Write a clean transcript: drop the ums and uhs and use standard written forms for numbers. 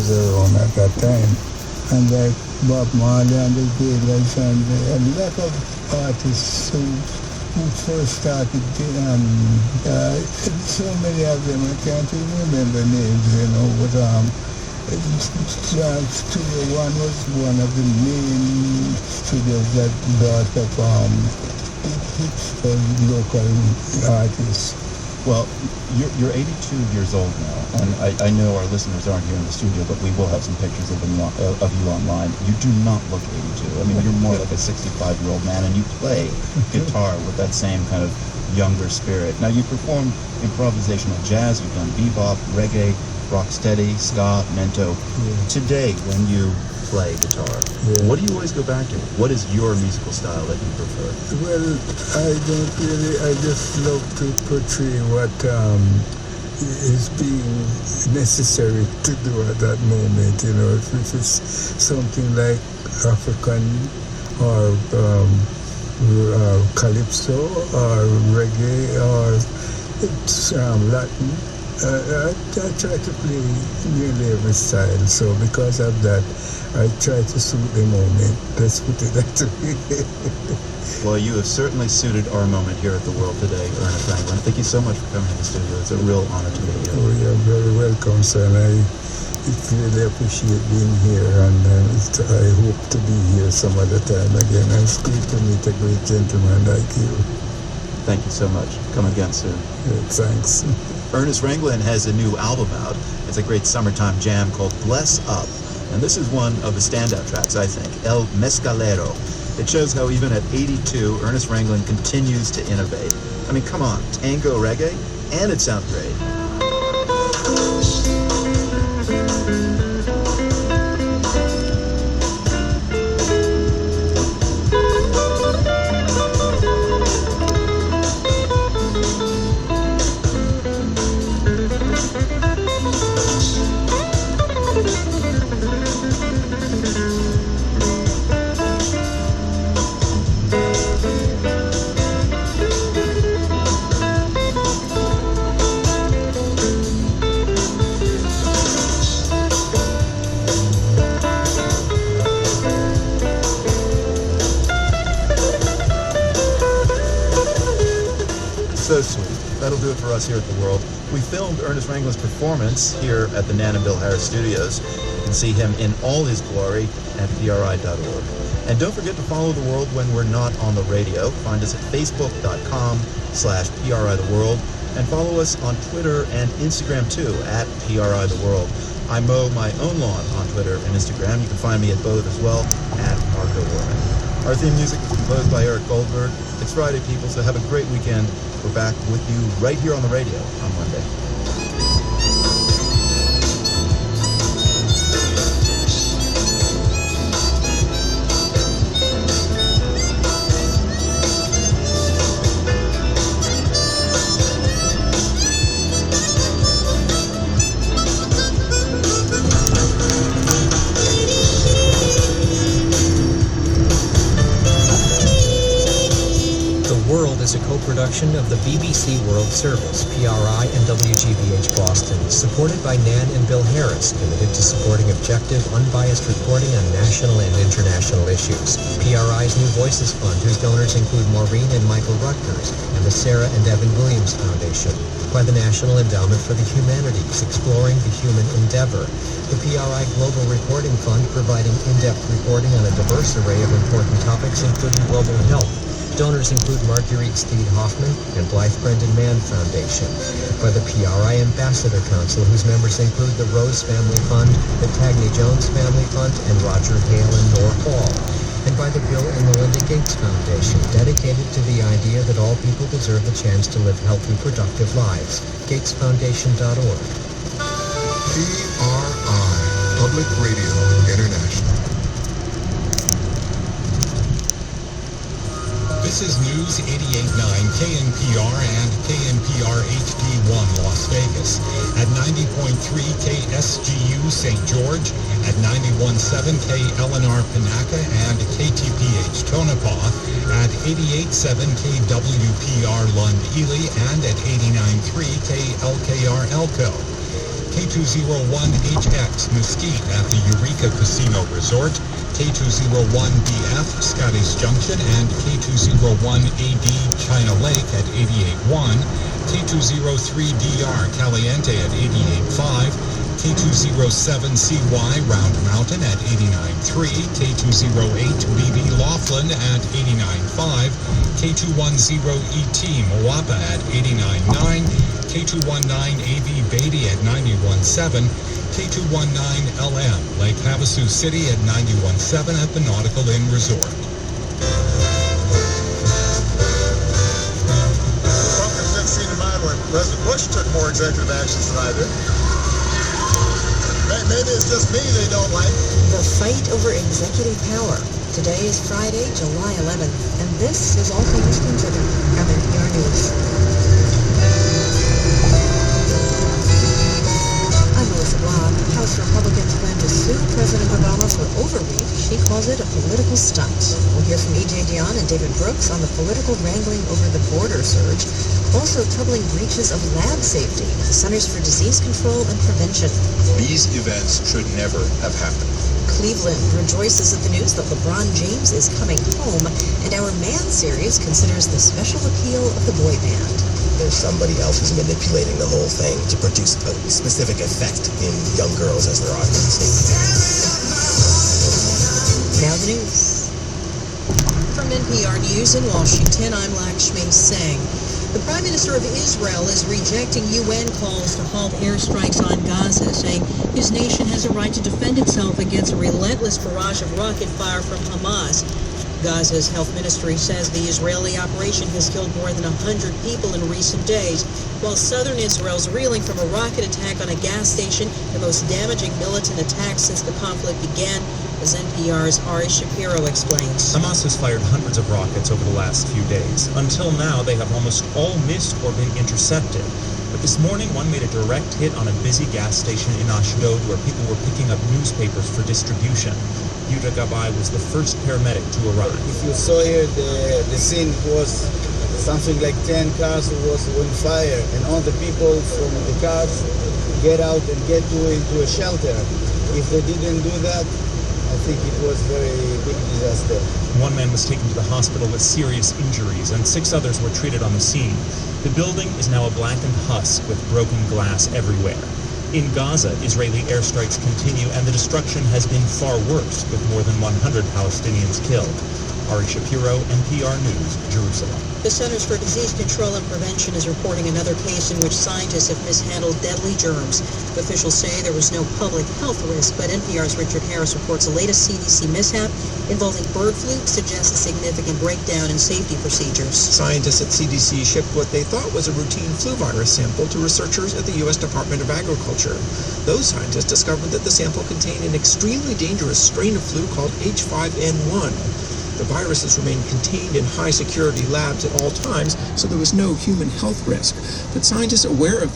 studios around at that time. And like Bob Marley and the Wailers and a lot of artists who first started, so many of them, I can't even remember names, but Studio One was one of the main studios that brought up hits for local artists. Well, you're 82 years old now, and I know our listeners aren't here in the studio, but we will have some pictures of you online. You do not look 82. I mean, you're more like a 65-year-old man, and you play guitar with that same kind of younger spirit. Now, you perform improvisational jazz, you've done bebop, reggae, rocksteady, ska, mento. Yeah. Today, when you play guitar, what do you always go back to? What is your musical style that you prefer? Well, I just love to portray what is being necessary to do at that moment, if it's something like African or calypso or reggae or Latin. I try to play nearly every style, so because of that, I try to suit the moment. Let's put it that way. Well, you have certainly suited our moment here at the World today, Ernest Ranglin. Thank you so much for coming to the studio. It's a real honor to meet you. Oh, you're very welcome, sir. And I really appreciate being here, and I hope to be here some other time again. And it's great to meet a great gentleman like you. Thank you so much. Come again soon. Yeah, thanks. Ernest Ranglin has a new album out. It's a great summertime jam called Bless Up. And this is one of the standout tracks, I think, El Mescalero. It shows how even at 82, Ernest Ranglin continues to innovate. I mean, come on, tango reggae, and it sounds great. So sweet. That'll do it for us here at The World. We filmed Ernest Ranglin's performance here at the Nan and Bill Harris Studios. You can see him in all his glory at PRI.org. And don't forget to follow The World when we're not on the radio. Find us at Facebook.com/PRI The World. And follow us on Twitter and Instagram too, at PRI The World. I mow my own lawn on Twitter and Instagram. You can find me at both as well, at Marco Werman. Our theme music was composed by Eric Goldberg. It's Friday, people, so have a great weekend. We're back with you right here on the radio on Monday. Is a co-production of the BBC World Service, PRI, and WGBH Boston, supported by Nan and Bill Harris, committed to supporting objective, unbiased reporting on national and international issues. PRI's New Voices Fund, whose donors include Maureen and Michael Rutgers, and the Sarah and Evan Williams Foundation. By the National Endowment for the Humanities, exploring the human endeavor. The PRI Global Reporting Fund, providing in-depth reporting on a diverse array of important topics, including global health. Donors include Marguerite Steed Hoffman and Blythe Brendan Mann Foundation. By the PRI Ambassador Council, whose members include the Rose Family Fund, the Tagney Jones Family Fund, and Roger Hale and Nora Hall. And by the Bill and Melinda Gates Foundation, dedicated to the idea that all people deserve the chance to live healthy, productive lives. GatesFoundation.org. PRI, Public Radio International. This is News 88.9 KNPR and KNPR HD1 Las Vegas, at 90.3 KSGU St. George, at 91.7 KLNR Panaca and KTPH Tonopah, at 88.7 KWPR Lund Ely, and at 89.3 KLKR Elko. K201HX Mesquite at the Eureka Casino Resort, K201BF Scotty's Junction, and K201AD China Lake at 88.1, K203DR Caliente at 88.5, K207CY Round Mountain at 89.3, K208BB Laughlin at 89.5, K210ET Moapa at 89.9, K219AV Beatty at 91.7, K219LM Lake Havasu City at 91.7 at the Nautical Inn Resort. Republicans didn't seem to mind when President Bush took more executive actions than I did. Maybe it's just me they don't like. The fight over executive power. Today is Friday, July 11th, and this is All Things Considered from NPR News. I'm Melissa Block. House Republicans plan to sue President Obama for overreach. She calls it a political stunt. We'll hear from E.J. Dionne and David Brooks on the political wrangling over the border surge. Also troubling breaches of lab safety at the Centers for Disease Control and Prevention. These events should never have happened. Cleveland rejoices at the news that LeBron James is coming home, and our Man series considers the special appeal of the boy band. There's somebody else who's manipulating the whole thing to produce a specific effect in young girls as their audience. Now the news. From NPR News in Washington, I'm Lakshmi Singh. The Prime Minister of Israel is rejecting UN calls to halt airstrikes on Gaza, saying his nation has a right to defend itself against a relentless barrage of rocket fire from Hamas. Gaza's health ministry says the Israeli operation has killed more than 100 people in recent days, while southern Israel's reeling from a rocket attack on a gas station, the most damaging militant attack since the conflict began, as NPR's Ari Shapiro explains. Hamas has fired hundreds of rockets over the last few days. Until now, they have almost all missed or been intercepted. But this morning, one made a direct hit on a busy gas station in Ashdod where people were picking up newspapers for distribution. Yuda Gabay was the first paramedic to arrive. If you saw here, the scene was something like 10 cars was on fire, and all the people from the cars get out and get into a shelter. If they didn't do that, I think it was very big disaster. One man was taken to the hospital with serious injuries, and 6 others were treated on the scene. The building is now a blackened husk with broken glass everywhere. In Gaza, Israeli airstrikes continue, and the destruction has been far worse, with more than 100 Palestinians killed. Ari Shapiro, NPR News, Jerusalem. The Centers for Disease Control and Prevention is reporting another case in which scientists have mishandled deadly germs. Officials say there was no public health risk, but NPR's Richard Harris reports the latest CDC mishap involving bird flu suggests a significant breakdown in safety procedures. Scientists at CDC shipped what they thought was a routine flu virus sample to researchers at the U.S. Department of Agriculture. Those scientists discovered that the sample contained an extremely dangerous strain of flu called H5N1. The viruses remained contained in high-security labs at all times, so there was no human health risk. But scientists aware of